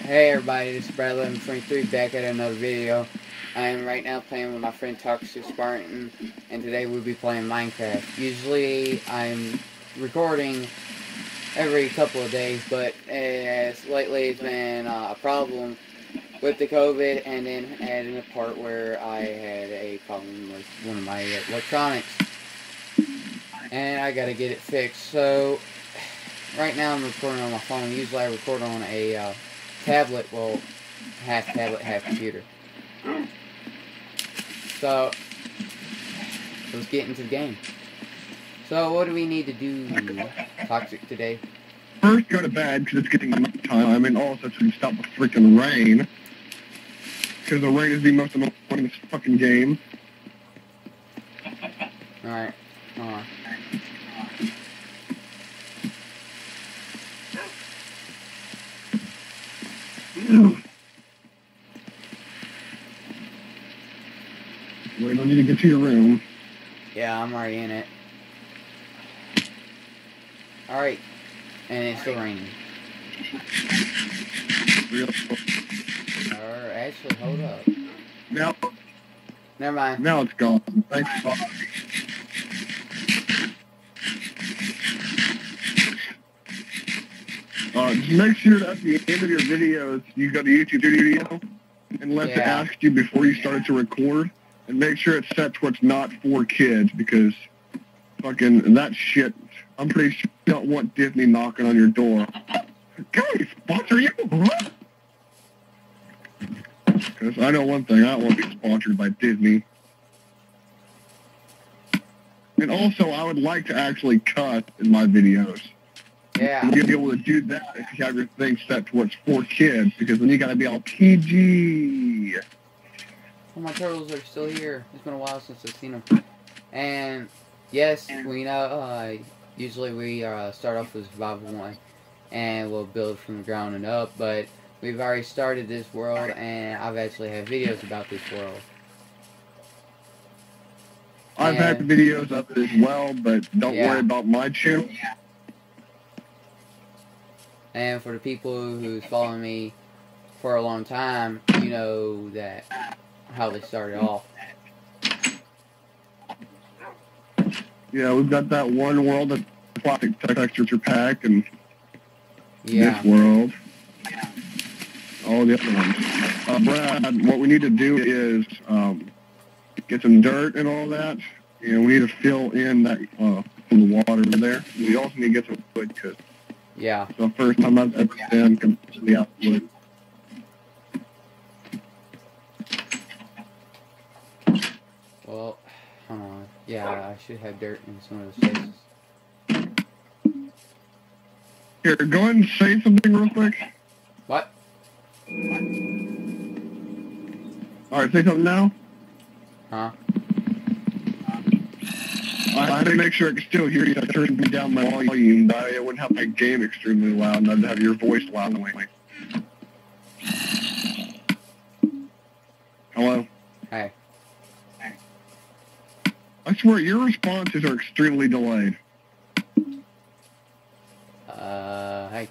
Hey everybody, this is Brad1123 back at another video. I am right now playing with my friend Toxic Spartan, and today we'll be playing Minecraft. Usually I'm recording every couple of days, but lately it's been a problem with the COVID, and then adding a part where I had a problem with one of my electronics, and I gotta get it fixed. So right now I'm recording on my phone. Usually I record on a tablet, well, half tablet, half computer. So let's get into the game. So what do we need to do, Toxic, today? First, go to bed because it's getting night time, and also to stop the freaking rain. Because the rain is the most annoying in this fucking game. Alright, hold on. We don't need to get to your room. Yeah, I'm already in it. Alright, and it's still raining. Actually, hold up. Now, Never mind. now it's gone. Thanks, fuck. Just make sure that at the end of your videos, you go to YouTube Studio and let it ask you before you started to record, and make sure it's set to where it's not for kids, because fucking that shit, I'm pretty sure you don't want Disney knocking on your door. Guys, sponsor you, bro? Because I know one thing, I don't want to be sponsored by Disney. And also, I would like to actually cut in my videos. Yeah. You'll be able to do that if you have your thing set to what's for kids, because then you gotta be all PG. Oh, my turtles are still here. It's been a while since I've seen them. And yes, we know. Usually we start off with survival 1, and we'll build from the ground and up. But we've already started this world, and I've actually had videos about this world. I've had videos of it as well, but don't worry about my channel. And for the people who's following me for a long time, you know that how they started off. Yeah, we've got that one world that plastic texture pack, and this world. All the other ones. Brad, what we need to do is get some dirt and all that, and we need to fill in that from the water there. We also need to get some wood, because it's the first time I've ever been completely out of wood. Well, hold on. Yeah, I should have dirt in some of those places. Here, go ahead and say something real quick. What? Alright, say something now. Huh? I had to make sure I could still hear you. I turned down my volume. I wouldn't have my game extremely loud, and I'd have your voice loudly. Hello? Hey. I swear, your responses are extremely delayed. Hey.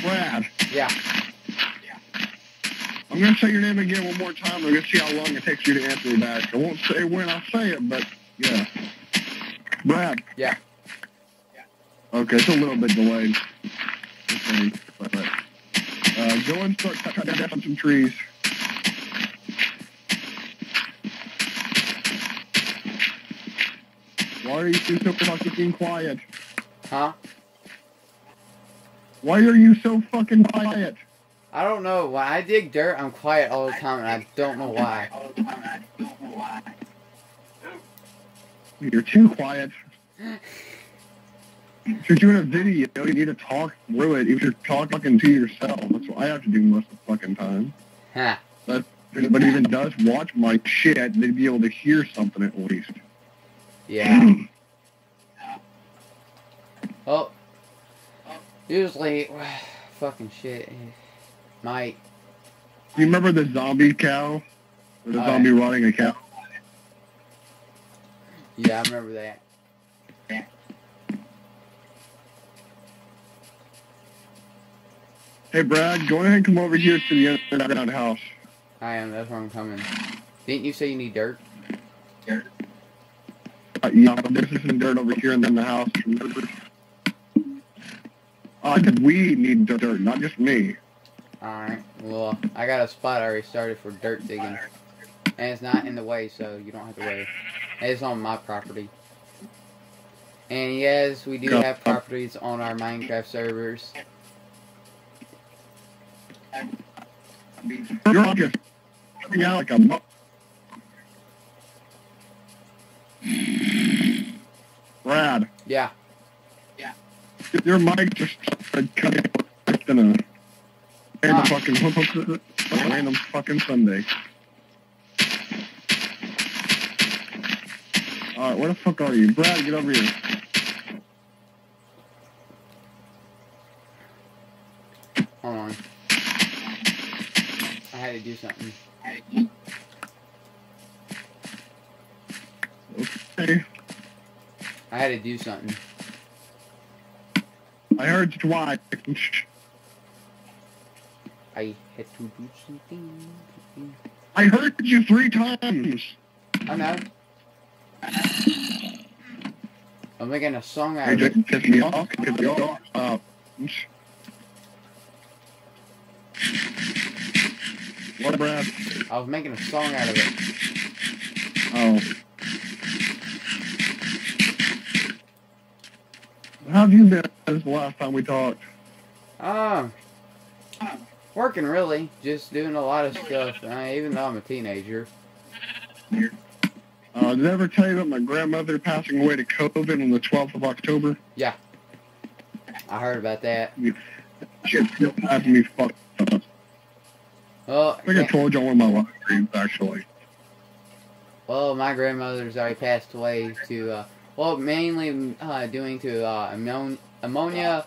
Brad. Yeah. I'm going to say your name again one more time. I'm going to see how long it takes you to answer me back. I won't say when I say it, but yeah. Brad. Yeah. Okay, it's a little bit delayed. Go and start cutting down some trees. Why are you so fucking quiet? Huh? Why are you so fucking quiet? I don't know. When I dig dirt, I'm quiet all the time, and I don't know why. You're too quiet. If you're doing a video, you need to talk through it. If you're talking to yourself, that's what I have to do most of the fucking time. Huh. But if anybody even does watch my shit, they'd be able to hear something at least. Yeah. Well, usually, fucking shit. Might. Do you remember the zombie cow? Or the zombie riding a cow? Yeah, I remember that. Hey, Brad, go ahead and come over here to the underground house. I am. That's where I'm coming. Didn't you say you need dirt? Yeah, there's some dirt over here in the house. I said we need dirt, not just me. Alright. Well, I got a spot I already started for dirt digging. And it's not in the way, so you don't have to worry. It's on my property. And yes, we do have properties on our Minecraft servers. You're just coming out like a... Brad. Yeah. Your mic just started cutting in a random fucking Sunday. Alright, where the fuck are you? Brad, get over here. Hold on. I had to do something. Okay. I had to do something. I heard twice. I had to do something. I heard you 3 times. I know. I'm making a song out Hey, of it. just piss me off. What, Brad? I was making a song out of it. Oh. How have you been since the last time we talked? Working really. Just doing a lot of stuff, even though I'm a teenager. Did I ever tell you about my grandmother passing away to COVID on the 12th of October? Yeah. I heard about that. Shit, having me fucked up. Well, I think I told you on one of my live streams, actually. Well, my grandmother's already passed away to, mainly due to ammonia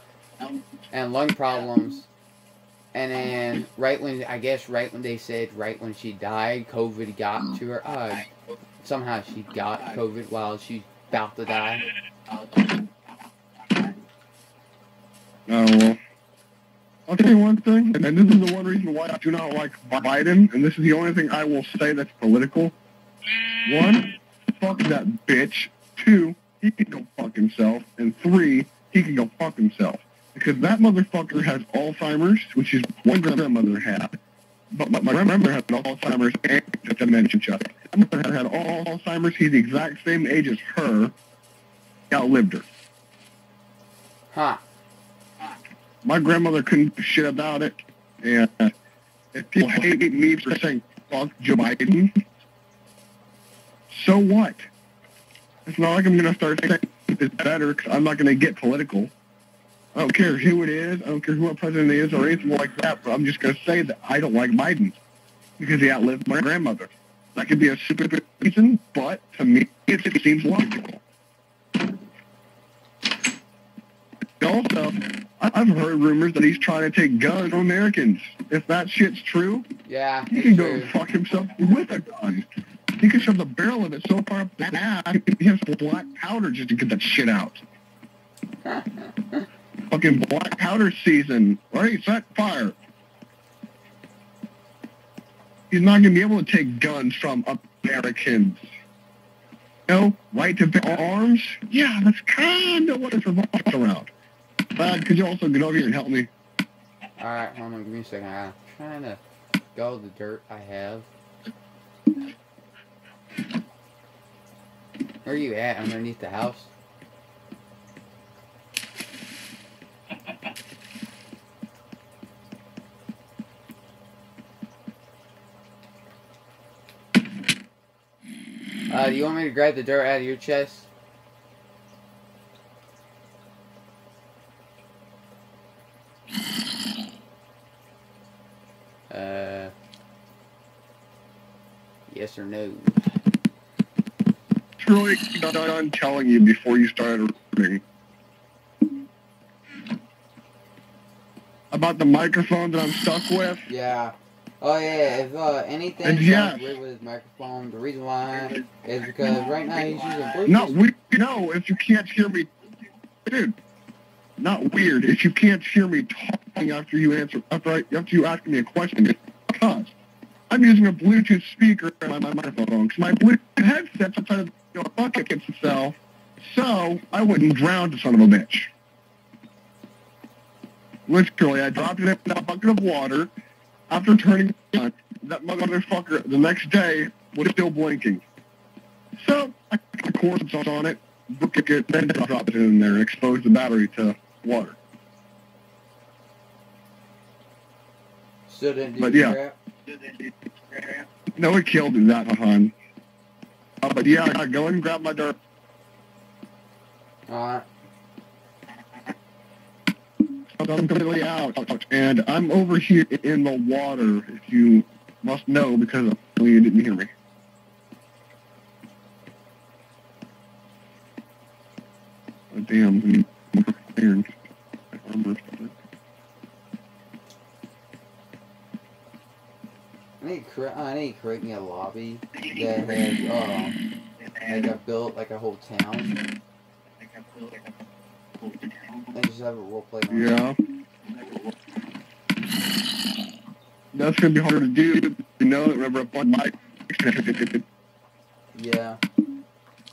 and lung problems. And then right when she died, COVID got to her. Somehow she got COVID while she's about to die. Oh, well. I'll tell you one thing, and this is the one reason why I do not like Biden, and this is the only thing I will say that's political. 1, fuck that bitch. 2, he can go fuck himself. And 3, he can go fuck himself. Because that motherfucker has Alzheimer's, which is what my grandmother had. But my grandmother had Alzheimer's and dementia. My mother had Alzheimer's. He's the exact same age as her. He outlived her. Huh. My grandmother couldn't do shit about it. And if people hate me for saying fuck Joe Biden, so what? It's not like I'm going to start saying it's better because I'm not going to get political. I don't care who it is. I don't care who our president is or anything like that. But I'm just going to say that I don't like Biden because he outlived my grandmother. That could be a stupid reason, but to me, it seems logical. Also, I've heard rumors that he's trying to take guns from Americans. If that shit's true, yeah, he can go fuck himself with a gun. He can shove the barrel of it so far up the ass, he has black powder just to get that shit out. Fucking black powder season. Right, set fire. He's not going to be able to take guns from Americans. No, right to bear arms? Yeah, that's kind of what it's revolved around. Brad, could you also get over here and help me? Alright, hold on, give me a second. I'm trying to go the dirt I have. Where are you at? Underneath the house? Do you want me to grab the dirt out of your chest? Yes or no? It's really done telling you before you started recording. About the microphone that I'm stuck with? Yeah. Oh yeah, if anything sounds weird with his microphone, the reason why is because right now he's using Bluetooth. No, if you can't hear me, dude. Not weird. If you can't hear me talking after you ask me a question, it's because I'm using a Bluetooth speaker on my microphone. Because my Bluetooth headset's outside of the bucket itself, so I wouldn't drown the son of a bitch. Literally, I dropped it in a bucket of water. After turning it on, that motherfucker the next day was still blinking. So I put the cords on it, book it, then drop it in there and expose the battery to water. Still didn't do crap? No, it killed that time. But yeah, go and grab my dirt. Alright. I'm completely out, and I'm over here in the water, if you must know, because you didn't hear me. Oh, damn, iron. I need to create me a lobby that has, like I built like a whole town. And just have a roleplay on it. That's gonna be harder to do. You know, remember up on my. Yeah.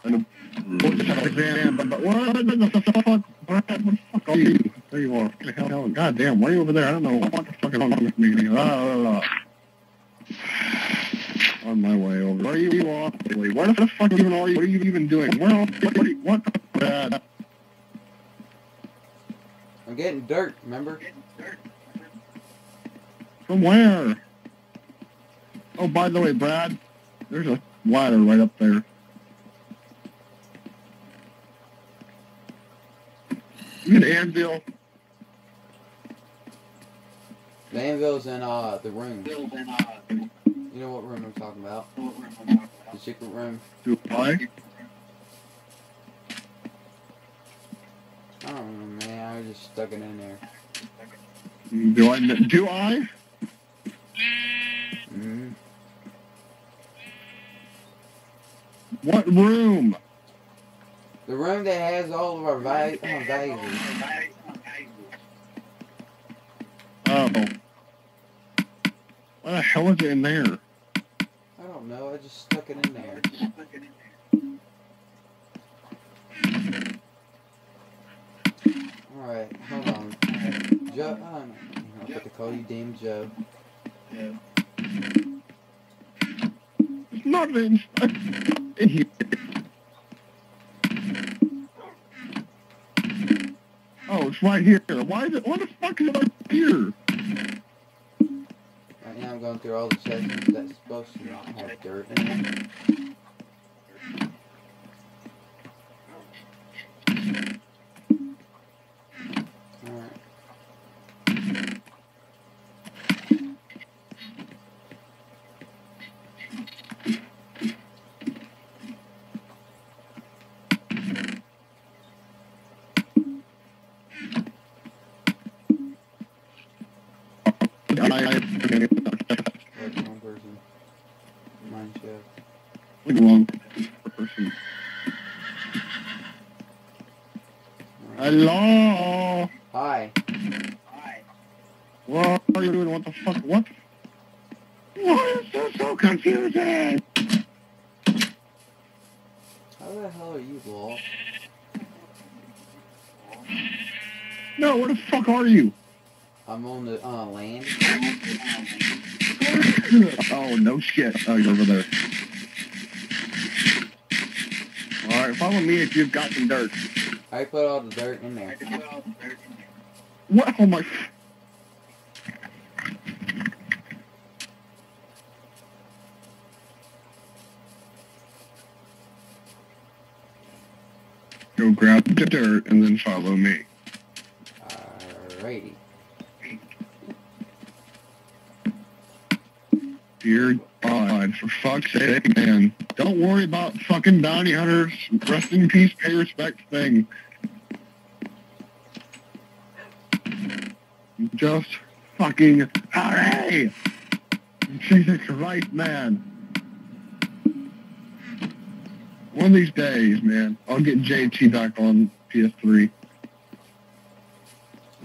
And but what the fuck are you? There you are. Hell, God damn, why are you over there? I don't know what the fuck is wrong with me. On my way over. Where are you off? Where the fuck even are you? What are you even doing? What the bad? I'm getting dirt, remember? From where? Oh, by the way, Brad, there's a ladder right up there. You an anvil? The anvil's in the room. You know what room I'm talking about? The secret room. Do I? I don't know, man. I just stuck it in there. Do I? Mm-hmm. What room? The room that has all of our values. Oh. What the hell is it in there? I don't know. I just stuck it in there. Alright, hold on. Joe, I'm about to call you Dame Joe. Nothing in here. Oh, it's right here. What the fuck is it up here? Right now I'm going through all the chests that's supposed to not have dirt in it. Wrong person. Mine chef. Wrong person. Hello. Hi. What are you doing? What the fuck? What? What is this so confusing? How the hell are you, Law? No, where the fuck are you? I'm on the land. Oh, no shit. Oh, you're over there. Alright, follow me if you've got some dirt. I put all the dirt in there. What? Oh my... Go grab the dirt and then follow me. Alrighty. Dear God, for fuck's sake, man. Don't worry about fucking bounty hunters. Rest in peace, pay respect thing. Just fucking hurry! Jesus Christ, man. One of these days, man, I'll get JT back on PS3.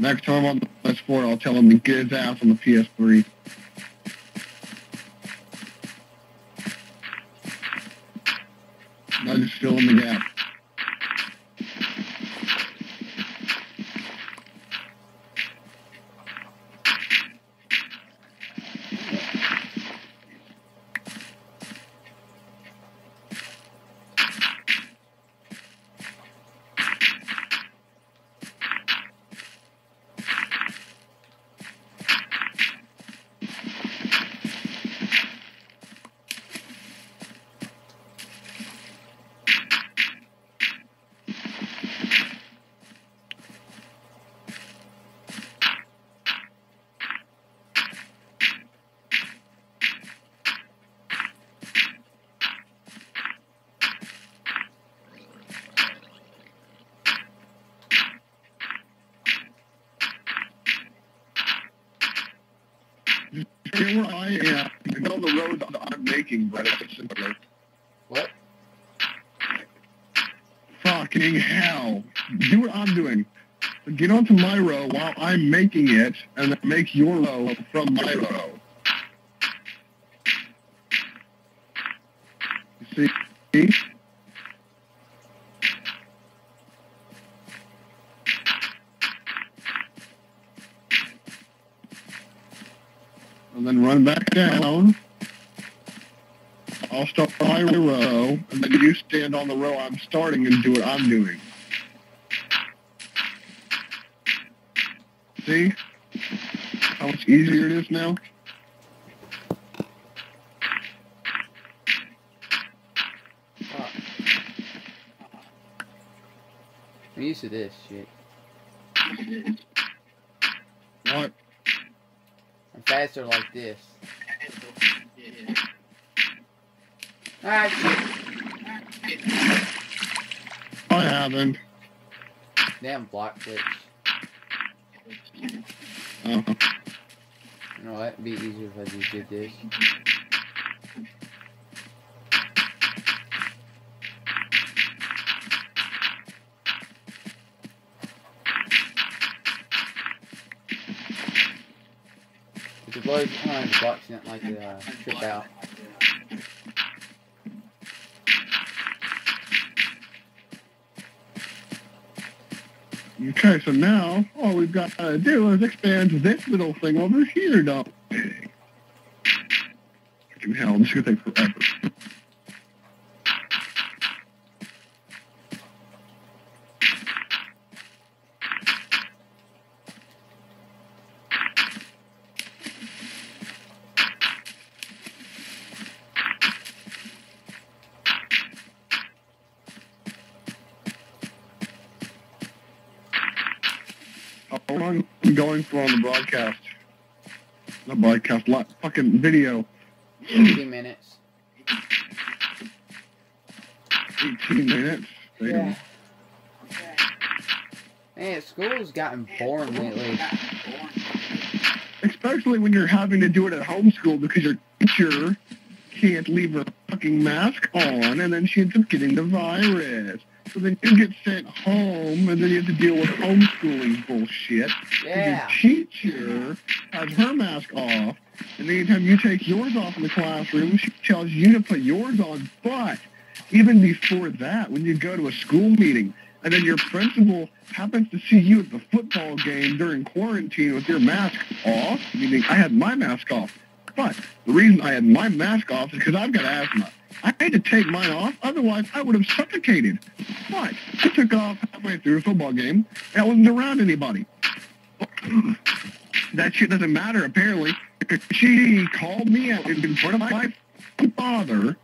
Next time on the PS4, I'll tell him to get his ass on the PS3. I'll just fill in the gap. Get where I am. I know the road that I'm making, but it's simpler. What? Fucking hell. Do what I'm doing. Get onto my row while I'm making it, and then make your row from my row. You see? And then run back down. I'll start my row, and then you stand on the row I'm starting and do what I'm doing. See how much easier it is now? I'm used to this shit. What? I'm faster like this. Ah, shit. I haven't. Damn block glitch. Uh-huh. You know what? It'd be easier if I just did this. The blocks don't like to trip out. Okay, so now all we've got to do is expand this little thing over here, don't we? Fucking hell, this is going to take forever. How long are we going for on the broadcast? Not broadcast, fucking video. 18 minutes. 18 minutes? Yeah. Man, school's gotten boring lately. Especially when you're having to do it at home school because your teacher can't leave her fucking mask on, and then she ends up getting the virus. So then you get sent home, and then you have to deal with homeschooling bullshit. Yeah. Your teacher has her mask off, and anytime you take yours off in the classroom, she tells you to put yours on. But even before that, when you go to a school meeting, and then your principal happens to see you at the football game during quarantine with your mask off, meaning I had my mask off. But the reason I had my mask off is because I've got asthma. I had to take mine off, otherwise I would have suffocated. But I took off halfway through a football game, and I wasn't around anybody. That shit doesn't matter, apparently. She called me out in front of my father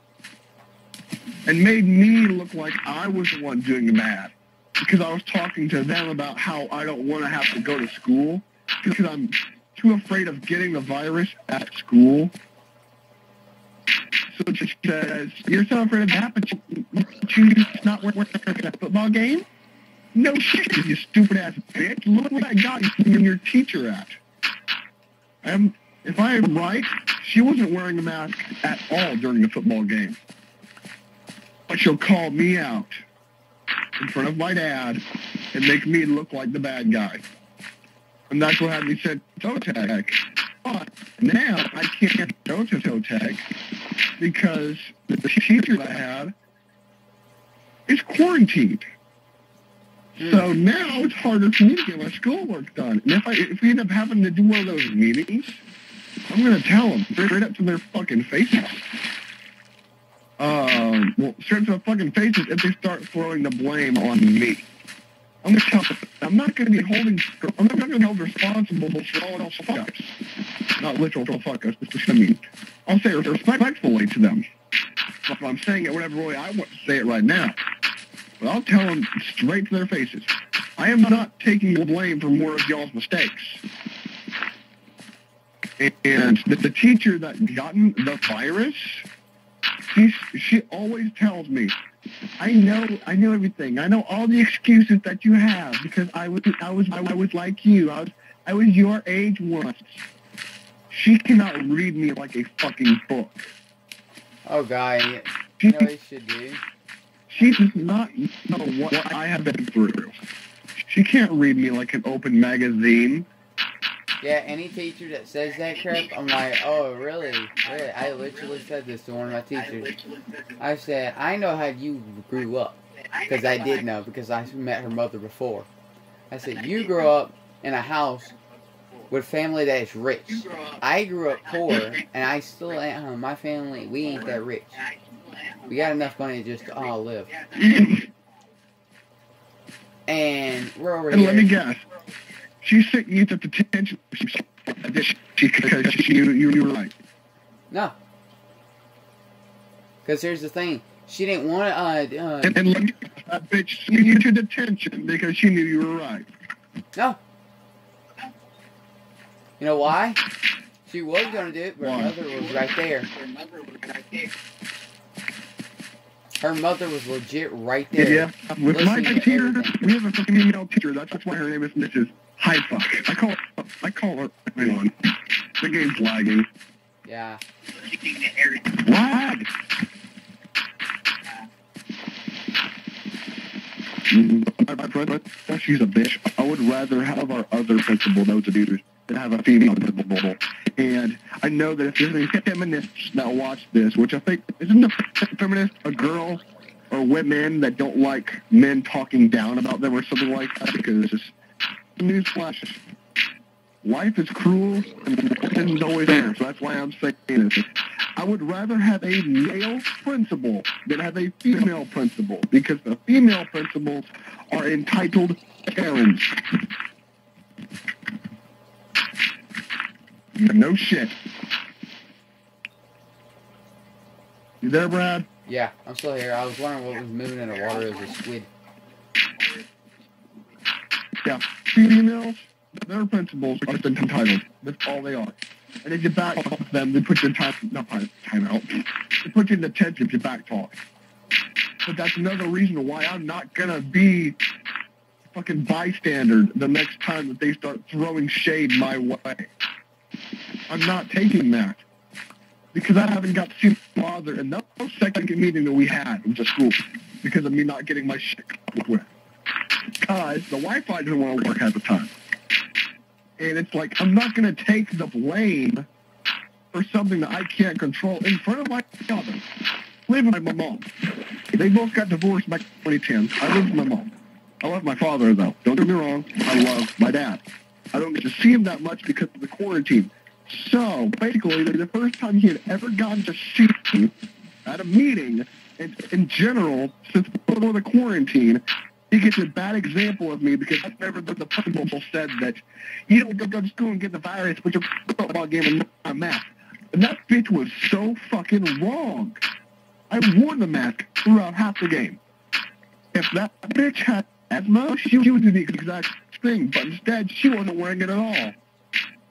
and made me look like I was the one doing the bad. Because I was talking to them about how I don't want to have to go to school because I'm too afraid of getting the virus at school. So she says, you're so afraid of that, but you're not working at a football game? No shit, you stupid-ass bitch. Look what I got you and your teacher at. If I am right, she wasn't wearing a mask at all during the football game. But she'll call me out in front of my dad and make me look like the bad guy. And that's what had me sent to Totech. But now I can't go to Totech because the teacher that I had is quarantined. So now it's harder for me to get my schoolwork done. And if we end up having to do one of those meetings, I'm going to tell them straight up to their fucking faces. Well, straight to their fucking faces if they start throwing the blame on me. I'm going to tell them, I'm not going to be held responsible for all else fuck-ups. Not literal fuck-ups, but just, I mean, I'll say it respectfully to them. If I'm saying it whatever way I want to say it right now. But I'll tell them straight to their faces. I am not taking the blame for more of y'all's mistakes. And the teacher that gotten the virus, she always tells me, I know everything. I know all the excuses that you have because I was like you. I was your age once. She cannot read me like a fucking book. Oh, guy, you know what you should do? She does not know what I have been through. She can't read me like an open magazine. Yeah, any teacher that says that crap, I'm like, oh, really? Really? I literally said this to one of my teachers. I said, I know how you grew up. Because I did know, because I met her mother before. I said, you grew up in a house with a family that is rich. I grew up poor, and I still ain't, my family, we ain't that rich. We got enough money just to all live. And we're over here. And let me guess. She sent you to detention because you were right. No. Because here's the thing. She didn't want to, and let me guess, that bitch sent you to detention because she knew you were right. No. You know why? She was going to do it, but her mother was right there. Her mother was legit right there. Yeah. With my teacher, we have a fucking female teacher. That's why her name is Mrs. Hi, fuck. I call her. Hang on. The game's lagging. Yeah. Lag! She's a bitch. I would rather have our other principal, those abusers, than have a female principal. And I know that if there's any feminists that watch this, which I think, isn't a feminist a girl or women that don't like men talking down about them or something like that? Because it's just newsflash. Life is cruel and it's always fair, so that's why I'm saying this. I would rather have a male principal than have a female principal because the female principals are entitled Karens. No shit. You there, Brad? Yeah, I'm still here. I was wondering what was moving in the water. It was a squid. Yeah, females, their principals are just entitled. That's all they are. And if you back off them, they put you in time out. They put you in detention if you back talk. But that's another reason why I'm not gonna be a fucking bystander the next time that they start throwing shade my way. I'm not taking that. Because I haven't got to see my father in that second meeting that we had with the school. Because of me not getting my shit with. Because the Wi-Fi didn't want to work at the time. And it's like, I'm not going to take the blame for something that I can't control in front of my father. I live with my mom. They both got divorced back in 2010. I live with my mom. I love my father, though. Don't get me wrong. I love my dad. I don't get to see him that much because of the quarantine. So, basically, the first time he had ever gotten to see me at a meeting, in general, since before the quarantine, he gets a bad example of me because I've never been the principal said that you don't go to school and get the virus, but you're a football game and not mask. And that bitch was so fucking wrong. I wore the mask throughout half the game. If that bitch had asthma, she would do the exact thing, but instead, she wasn't wearing it at all.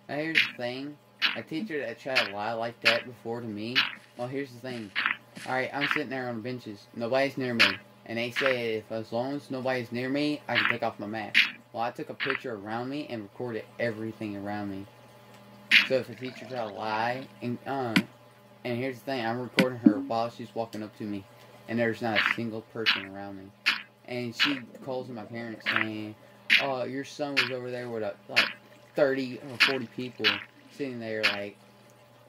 Now, here's the thing. A teacher that tried to lie like that before to me, well, here's the thing. Alright, I'm sitting there on the benches. Nobody's near me. And they say if as long as nobody's near me, I can take off my mask. Well, I took a picture around me and recorded everything around me. So if a teacher tried to lie, and here's the thing, I'm recording her while she's walking up to me. And there's not a single person around me. And she calls my parents saying, oh, your son was over there with a 30 or 40 people sitting there like,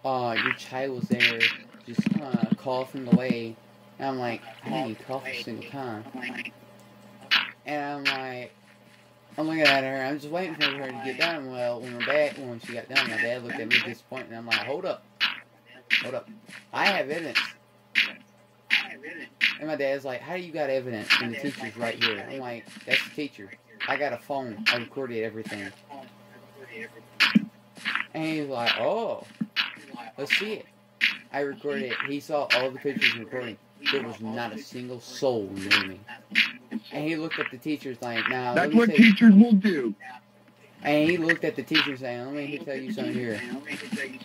oh, your child was there just coughing away. And I'm like, I didn't cough a single time. And I'm looking at her, I'm just waiting for her to get done. Well, when she got done, my dad looked at me disappointed, and I'm like, hold up. I have evidence. And my dad's like, how do you got evidence when the teacher's right here? I'm like, that's the teacher. I got a phone. I recorded everything. And he's like, oh, let's see it. I recorded it. He saw all the pictures recording. There was not a single soul near me. And he looked at the teachers like, nah. That's what teachers will do. And he looked at the teacher saying, let me tell you something here.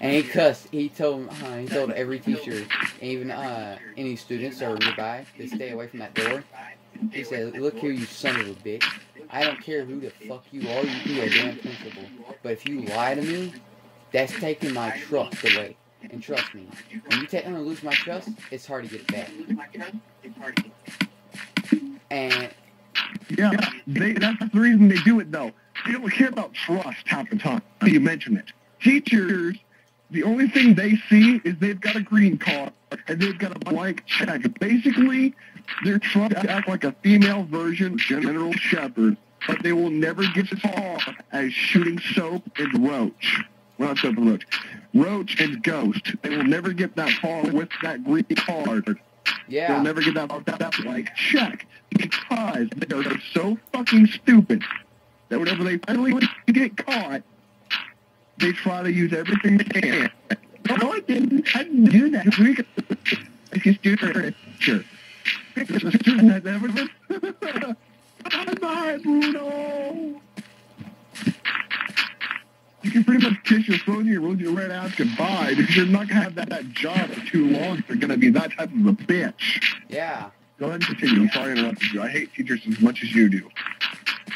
And he cussed. He told every teacher, even any students that were nearby, to stay away from that door. He said, look here, you son of a bitch. I don't care who the fuck you are. You can be a damn principal. But if you lie to me, that's taking my trust away. And trust me, when you lose my trust, it's hard to get it back. And yeah, that's the reason they do it, though. They don't care about trust half the time. You mention it. Teachers, the only thing they see is they've got a green card and they've got a blank check. Basically, they're trying to act like a female version of General Shepherd, but they will never get as far as shooting Soap and Roach. Well, not Soap and Roach. Roach and Ghost. They will never get that far with that green card. Yeah. They'll never get that far with that blank check because they are so fucking stupid that whenever they finally get caught, they try to use everything they can. No, I didn't do that. If you student, sure. The student has evidence. Bye, Bruno. You can pretty much kiss your phone and roll your red ass goodbye because you're not going to have that job for too long if you're going to be that type of a bitch. Yeah. Go ahead and continue. I'm sorry to interrupt you. I hate teachers as much as you do.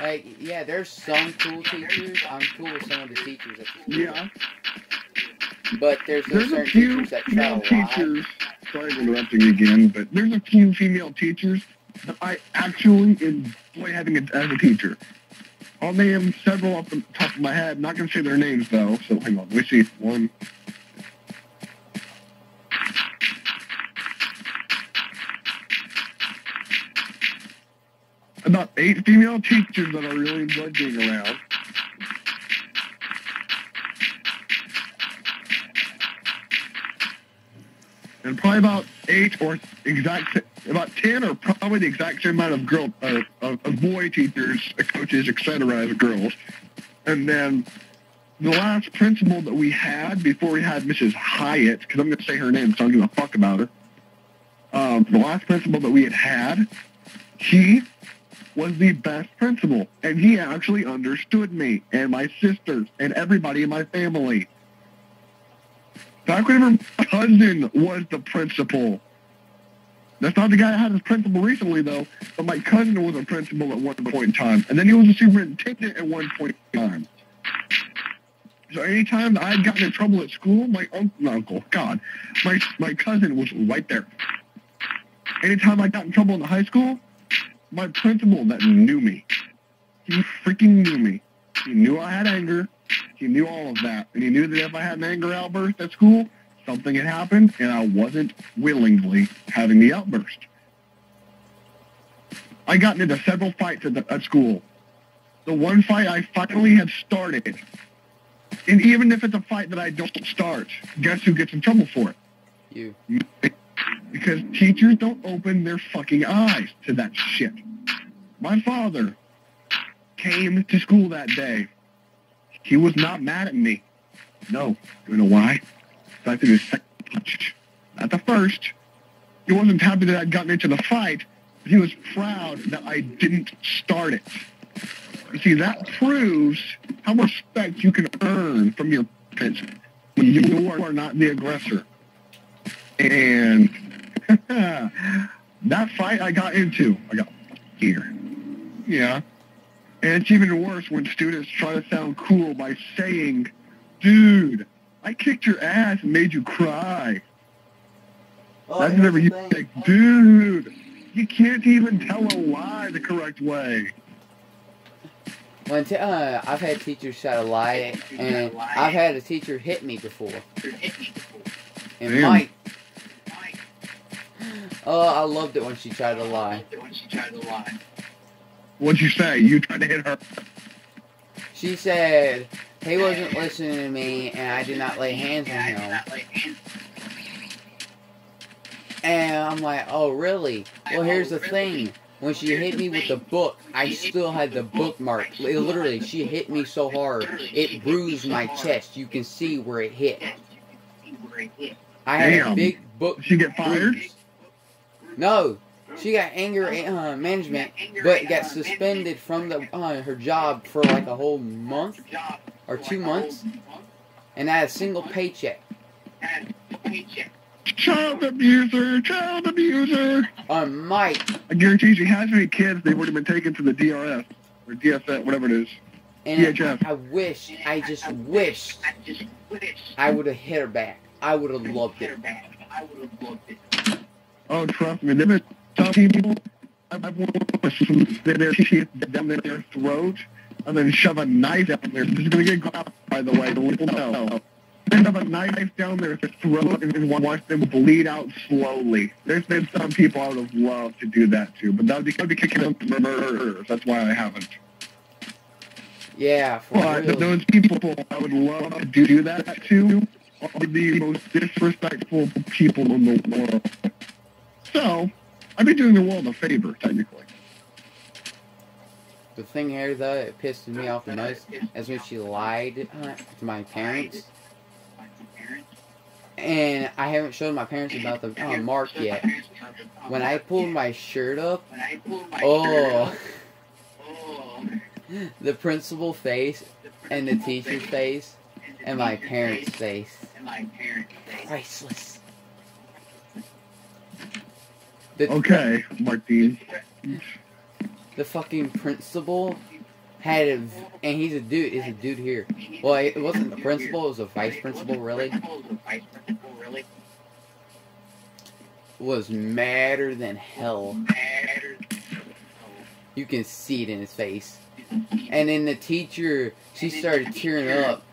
Like, yeah, there's some cool teachers. I'm cool with some of the teachers at the school. Yeah. But there's certain a few teachers that try to teachers. Sorry for interrupting you again, but there's a few female teachers that I actually enjoy having as a teacher. I'll name several off the top of my head. Not going to say their names, though, so hang on. Let me see. One. About 8 female teachers that I really enjoy being around. And probably about 8 or about 10 or probably the exact same amount of boy teachers, coaches, etc. as girls. And then the last principal that we had before we had Mrs. Hyatt, because I'm going to say her name, so I don't give a fuck about her. The last principal that we had, he was the best principal, and he actually understood me and my sisters and everybody in my family. Back whenever my cousin was the principal. That's not the guy that had his principal recently, though, but my cousin was a principal at one point in time, and then he was a superintendent at one point in time. So anytime I had gotten in trouble at school, my cousin was right there. Anytime I got in trouble in the high school, my principal that knew me. He freaking knew me. He knew I had anger. He knew all of that. And he knew that if I had an anger outburst at school, something had happened, and I wasn't willingly having the outburst. I got into several fights at school. The one fight I finally had started, and even if it's a fight that I don't start, guess who gets in trouble for it? You. Because teachers don't open their fucking eyes to that shit. My father came to school that day. He was not mad at me. No. You know why? I threw the second punch. Not the first. He wasn't happy that I'd gotten into the fight, but he was proud that I didn't start it. You see, that proves how much respect you can earn from your parents when you are not the aggressor. And that fight I got here. Yeah. And it's even worse when students try to sound cool by saying, dude, I kicked your ass and made you cry. Oh, that's whenever you say, dude, you can't even tell a lie the correct way. I've had teachers try to lie, and I've had a teacher hit me before. And Mike, oh, I loved it when she tried to lie. What'd you say? You tried to hit her? She said he wasn't listening to me, and I did not lay hands on him. And I'm like, oh, really? Well, here's the thing. When she hit me with the book, I still had the bookmark. Literally, she hit me so hard, it bruised my chest. You can see where it hit. I had a big book. Did she get fired? No. She got anger management, but got suspended from her job for like a whole month or 2 months, and I had a single paycheck. Child abuser, child abuser. Mike. I guarantee you, she has any kids, they've already been taken to the DRS or DSS, whatever it is. And DHS. I just wish I would have hit her back. I would have loved it. Oh, trust me, there been some people I've watched their shit down their throat and then shove a knife down there. This is going to get caught, by the way. No. Then shove a knife down their throat and watch them bleed out slowly. There's been some people I would have loved to do that to, but that would be kicking them for murderers. That's why I haven't. Yeah, but those people I would love to do that to are the most disrespectful people in the world. So, I'd be doing the world a favor, technically. The thing here, though, it pissed me off the most is when she lied to my parents. And I haven't showed my parents about the mark yet. When I pulled my shirt up, oh, the principal's face, and the teacher's face, and my parents' face. Priceless. Okay, Martin. The fucking principal had and he's a dude. Is a dude here. Well, it wasn't the principal. It was a vice principal. Really. Was madder than hell. You can see it in his face. And then the teacher, she started tearing up.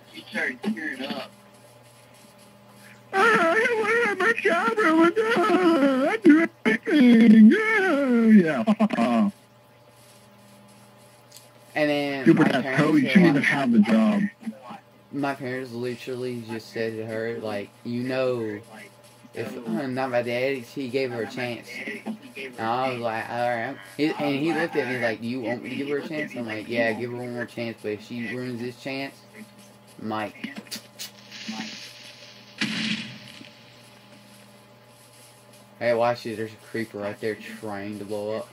I have my job, I do everything. Yeah. And then Super you shouldn't even have the job. My parents literally just said to her, like, you know, if not my dad, he gave her a chance. And I was like, alright. And he looked at me like, do you want me to give her a chance? I'm like, yeah, give her one more chance, but if she ruins this chance, Mike. Hey, watch it. There's a creeper right there trying to blow up.